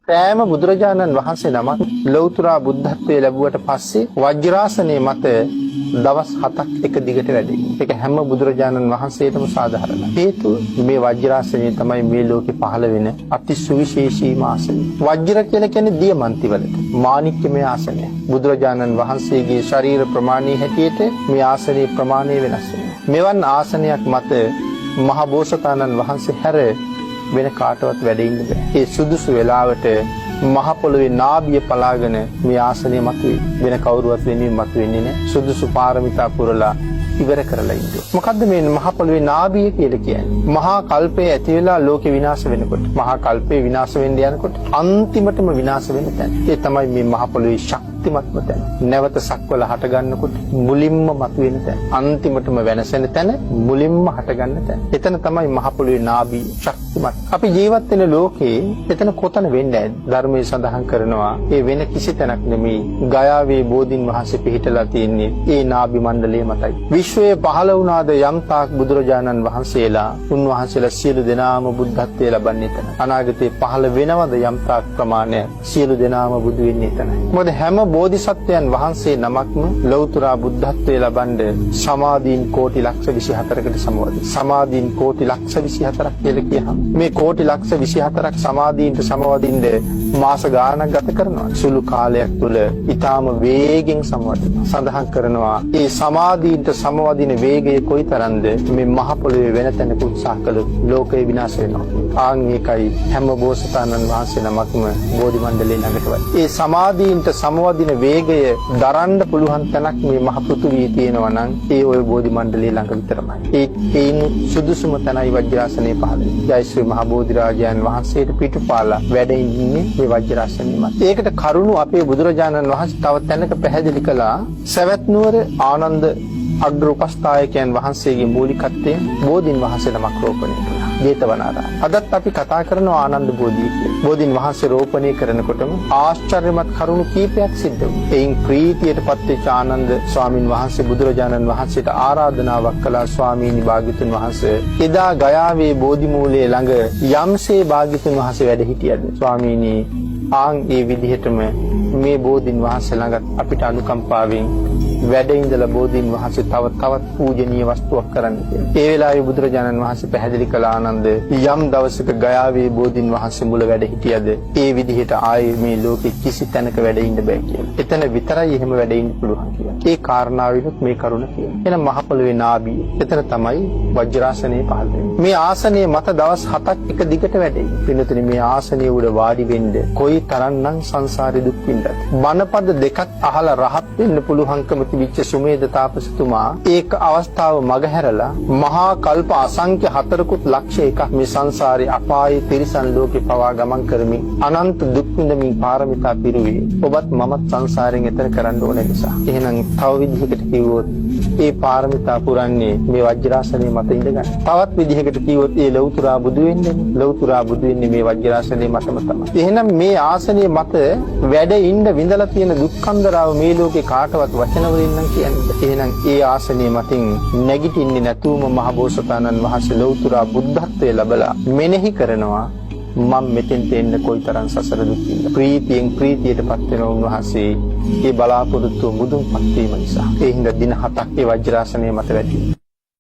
සෑම බුදුරජාණන් වහන්සේ නමක් ලෞතර බුද්ධත්වයේ ලැබුවට පස්සේ වජ්‍රාසනයේ මත දවස් 7ක් එක දිගට වැඩි. ඒක හැම බුදුරජාණන් වහන්සේටම සාධාරණයි. හේතුව මේ වජ්‍රාසනය තමයි මේ ලෝකේ පහළ වෙන අති සුවිශේෂීම ආසනය. වජ්‍ර කියලා කියන්නේ දියමන්ති වලට. මාණික්‍යමය ආසනය. බුදුරජාණන් වහන්සේගේ ශරීර ප්‍රමාණයේ හැටියට මේ ආසනයේ ප්‍රමාණය වෙනස් වෙනවා. මෙවන් ආසනයක් මත මහ බෝසතාණන් වහන්සේ හැර වෙන කාටවත් වැඩ ඉන්න බෑ. ඒ සුදුසු වෙලාවට මහ පොළොවේ නාභිය පලාගෙන මේ ආසනය මතුවේ. වෙන කවුරුවත් වෙන්නේ මතුවෙන්නේ නැහැ. සුදුසු පාරමිතා පුරලා ඉවර කරලා ඉන්න. මොකද්ද මේ මහ පොළොවේ නාභිය කියලා කියන්නේ? මහා කල්පයේ ඇති වෙලා ලෝකේ විනාශ වෙනකොට, මහා කල්පේ විනාශ වෙන්න යනකොට අන්තිමටම විනාශ වෙන තැන. ඒ තමයි මේ මහ පොළොවේ ශක්තිමත්ම තැන. නැවත සක්වල හට ගන්නකොට මුලින්ම මතුවෙන තැන. අන්තිමටම වෙනසෙන තැන, මුලින්ම හට ගන්න තැන. එතන තමයි මහ පොළොවේ නාභිය ශක්තිමත්. අපි ජීවත් වෙන ලෝකේ එතන කොතන වෙන්නේ? ධර්මයේ සඳහන් කරනවා ඒ වෙන කිසි තැනක් නෙමෙයි. ගයාවේ බෝධින් වහන්සේ පිහිටලා තියෙන්නේ ඒ නාභි මණ්ඩලයේ මතයි. විශ්වයේ පහළ වුණාද යම් තාක් බුදුරජාණන් වහන්සේලා, උන්වහන්සේලා සියලු දෙනාම බුද්ධත්වයේ ලබන්නේ එතන. අනාගතේ පහළ වෙනවද යම් තාක් ප්‍රමාණයක් සියලු දෙනාම බුදු වෙන්නේ එතනයි. මොකද හැම බෝධිසත්වයන් වහන්සේ නමක්ම ලෞතර බුද්ධත්වයේ ලබන්නේ සමාධීන් කෝටි ලක්ෂ 24කට සමවදින. සමාධීන් කෝටි ලක්ෂ 24ක් කියලා කියහම මේ කෝටි ලක්ෂ 24ක් සමාධීන්ට සමවදින්නේ මාස ගාණක් ගත කරනවා. සුළු කාලයක් තුල ඊටාම වේගෙන් සමවදිනවා. සඳහන් කරනවා ඒ සමාධීන්ට සමවදින වේගය කොයිතරම්ද මේ මහ පොළොවේ වෙන තැනක උත්සාහ කළොත් ලෝකේ විනාශ වෙනවා. ආන් ඒකයි හැම බෝසතාණන් වහන්සේ නමක්ම බෝධි මණ්ඩලයේ ළඟට වයි. ඒ සමාධීන්ට සමවදින වේගය දරන්න පුළුවන් තැනක් මේ මහ පෘථුවියේ තියෙනවා නම් ඒ ඔය බෝධි මණ්ඩලයේ ළඟ විතරමයි. ඒකේන සුදුසුම තැනයි වජ්‍රාසනයේ පහළ වෙන්නේ. ජය ශ්‍රී මහ බෝධිරාජයන් වහන්සේට පිටුපාලා වැඩ ඉන්නේ මේ වජ්‍රාසනයේ මත. ඒකට කරුණු අපේ බුදුරජාණන් වහන්සේ තව තැනක පැහැදිලි කළා. සවැත් නුවර ආනන්ද අග්‍ර උපස්ථායකයන් වහන්සේගේ මූලිකත්වයෙන් බෝධින් වහන්සේ නමක් රෝපණය කළා. ජේතවනාරාම. අදත් අපි කතා කරනවා ආනන්ද බෝධිය කියලා. බෝධින් වහන්සේ රෝපණය කරනකොටම ආශ්චර්යමත් කරුණු කීපයක් සිද්ධ වුණා. එයින් ප්‍රීතියටපත් වෙච්ච ආනන්ද ස්වාමින් වහන්සේ බුදුරජාණන් වහන්සේට ආරාධනාවක් කළා. ස්වාමීනි භාග්‍යතුන් වහන්සේ එදා ගයාවේ බෝධි මූලයේ ළඟ යම්සේ භාග්‍යතුන් වහන්සේ වැඩ හිටියද ස්වාමීනි ආන් ඒ විදිහටම මේ බෝධින් වහන්සේ ළඟ අපිට අනුකම්පාවෙන් වැඩ ඉඳලා බෝධින් වහන්සේ තවත් පූජනීය වස්තුවක් කරන්න කියලා. ඒ වෙලාවේ බුදුරජාණන් වහන්සේ පැහැදිලි කළ ආනන්ද යම් දවසක ගයාවේ බෝධින් වහන්සේ මුල වැඩ හිටියද ඒ විදිහට ආයේ මේ ලෝකෙ කිසි තැනක වැඩ ඉන්න බෑ කියලා. එතන විතරයි එහෙම වැඩ ඉන්න පුළුවන් කියලා. ඒ කාරණාවිනුත් මේ කරුණ කියනවා. එහෙනම් මහ පොළොවේ නාභිය. එතන තමයි වජ්‍රාසනයේ පහළ වෙන්නේ. මේ ආසනයේ මත දවස් 7ක් එක දිගට වැඩේ. පින්නතුනි මේ ආසනයේ උඩ වාඩි වෙන්න කොයි තරම්නම් සංසාරේ දුක් විඳද. බණපද දෙකක් අහලා රහත් වෙන්න පුළුවන්කම තිබිච්ච සුමේද තාපසතුමා ඒක අවස්ථාව මගහැරලා මහා කල්ප අසංඛ්‍ය 4කුත් ලක්ෂ එකක් මේ සංසාරේ අපායේ තිරිසන් ලෝකේ පවා ගමන් කරමින් අනන්ත දුක් විඳමින් පාරමිතා පිරුවේ. ඔබත් මමත් සංසාරයෙන් එතර කරන්න ඕන නිසා. එහෙනම් තව විදිහකට කිව්වොත් ඒ පාරමිතා පුරන්නේ මේ වජ්‍රාසනයේ මත ඉඳගන්න. තවත් විදිහකට කිව්වොත් ඒ ලෞතර බුදු වෙන්නේ මේ වජ්‍රාසනයේ මතම තමයි. එහෙනම් මේ ආසනයේ මත වැඩ ඉන්න විඳලා තියෙන දුක්ඛන්දරාව මේ ලෝකේ කාටවත් වචන වලින් නම් කියන්නේ. එහෙනම් ඒ ආසනයේ මතින් නැගිටින්නේ නැතුවම මහබෝසතාණන් වහන්සේ ලෞතර බුද්ධත්වයේ ලැබලා මෙනෙහි කරනවා මම මෙතෙන්ට එන්න කොයිතරම් සසර දුක් විඳලා. ප්‍රීතියෙන් ප්‍රීතියටපත් වෙන උන්වහන්සේ ඒ බලාපොරොත්තු මුදුන්පත් වීම නිසා. ඒ හින්දා දින 7ක් ඒ වජ්‍රාසනයේ මත වැඩි.